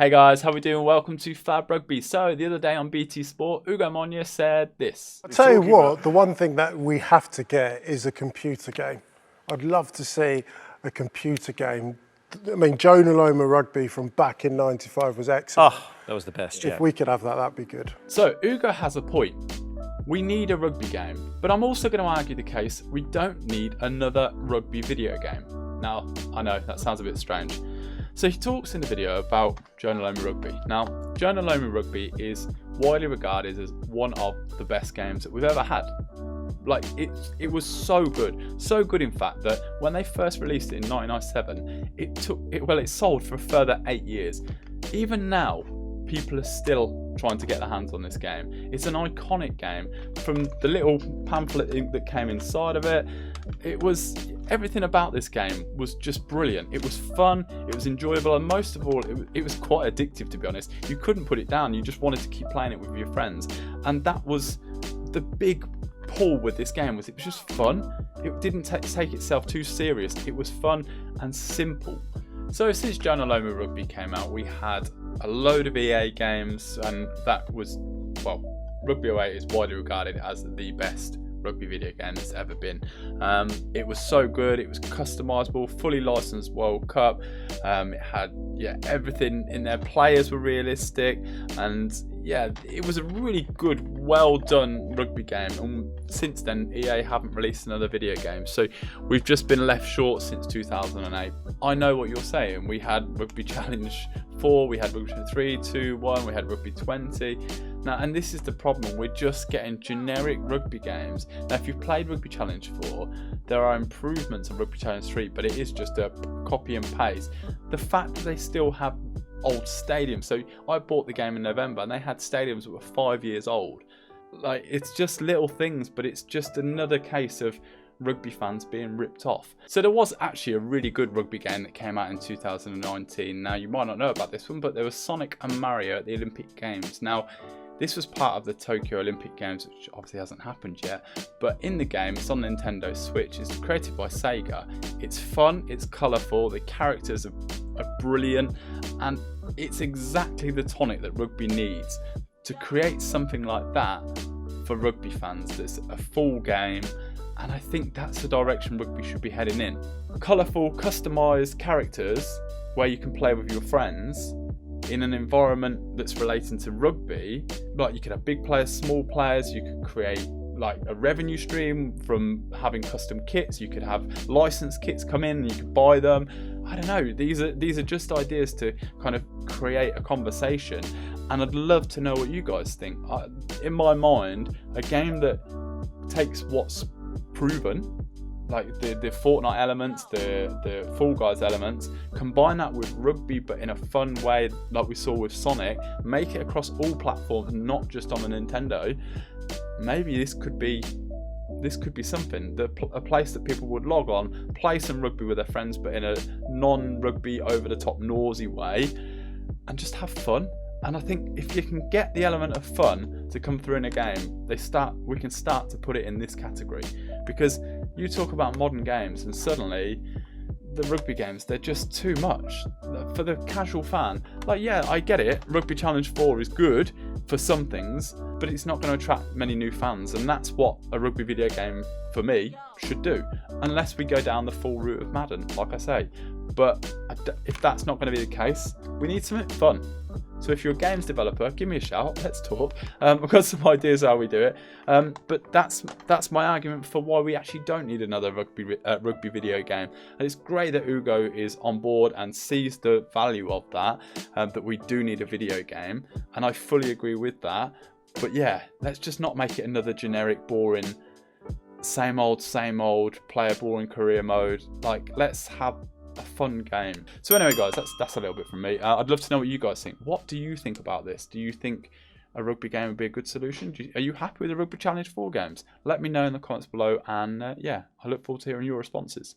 Hey guys, how we doing? Welcome to Fab Rugby. So the other day on BT Sport, Ugo Monye said this. I'll tell you what, the one thing that we have to get is a computer game. I'd love to see a computer game. I mean, Jonah Loma Rugby from back in '95 was excellent. Oh, that was the best, yeah. If we could have that, that'd be good. So Ugo has a point. We need a rugby game, but I'm also going to argue the case we don't need another rugby video game. Now, I know that sounds a bit strange. So he talks in the video about Jonah Loma Rugby. Now, Jonah Loma Rugby is widely regarded as one of the best games that we've ever had. Like, it was so good in fact that when they first released it in 1997, it sold for a further 8 years. Even now, people are still trying to get their hands on this game. It's an iconic game. From the little pamphlet that came inside of it, everything about this game was just brilliant. It was fun, it was enjoyable, and most of all, it was quite addictive, to be honest. You couldn't put it down, you just wanted to keep playing it with your friends. And that was the big pull with this game, was it was just fun. It didn't take itself too serious. It was fun and simple. So since Jonah Loma Rugby came out, we had a load of EA games, and that was, well, Rugby 08 is widely regarded as the best rugby video game that's ever been. It was so good, it was customizable, fully licensed World Cup. It had everything in there. Players were realistic, and it was a really good, well done rugby game. And since then, EA haven't released another video game, so we've just been left short since 2008. I know what you're saying. We had Rugby Challenge 4, we had Rugby 3, 2, 1, we had Rugby 20. Now, and this is the problem, we're just getting generic rugby games. Now, if you've played Rugby Challenge 4, there are improvements on Rugby Challenge 3, but it is just a copy and paste. The fact that they still have old stadiums, so I bought the game in November and they had stadiums that were 5 years old. Like, it's just little things, but it's just another case of rugby fans being ripped off. So there was actually a really good rugby game that came out in 2019. Now, you might not know about this one, but there was Sonic and Mario at the Olympic Games. Now, this was part of the Tokyo Olympic Games, which obviously hasn't happened yet. But in the game, it's on Nintendo Switch. It's created by Sega. It's fun, it's colourful, the characters are brilliant, and it's exactly the tonic that rugby needs to create something like that for rugby fans. That's a full game, and I think that's the direction rugby should be heading in. Colourful, customised characters where you can play with your friends in an environment that's relating to rugby. Like, you could have big players, small players, you could create like a revenue stream from having custom kits, you could have licensed kits come in and you could buy them. I don't know, these are just ideas to kind of create a conversation, and I'd love to know what you guys think. In my mind, a game that takes what's proven, like the Fortnite elements, the Fall Guys elements, combine that with rugby but in a fun way like we saw with Sonic, make it across all platforms, not just on the Nintendo. Maybe this could be something, a place that people would log on, play some rugby with their friends but in a non-rugby over-the-top nausy way, and just have fun. And I think if you can get the element of fun to come through in a game, we can start to put it in this category. Because you talk about modern games and suddenly the rugby games, they're just too much for the casual fan. Like, yeah, I get it, Rugby Challenge 4 is good for some things, but it's not going to attract many new fans, and that's what a rugby video game for me should do, unless we go down the full route of Madden, like I say. But if that's not going to be the case, we need something fun. So if you're a games developer, give me a shout, let's talk. I've got some ideas how we do it. But that's my argument for why we actually don't need another rugby video game. And it's great that Ugo is on board and sees the value of that we do need a video game. And I fully agree with that. But yeah, let's just not make it another generic, boring, same old, play a boring career mode. Like, let's have a fun game. So anyway, guys, that's a little bit from me. I'd love to know what you guys think. What do you think about this? Do you think a rugby game would be a good solution? Are you happy with the Rugby Challenge 4 games? Let me know in the comments below, and I look forward to hearing your responses.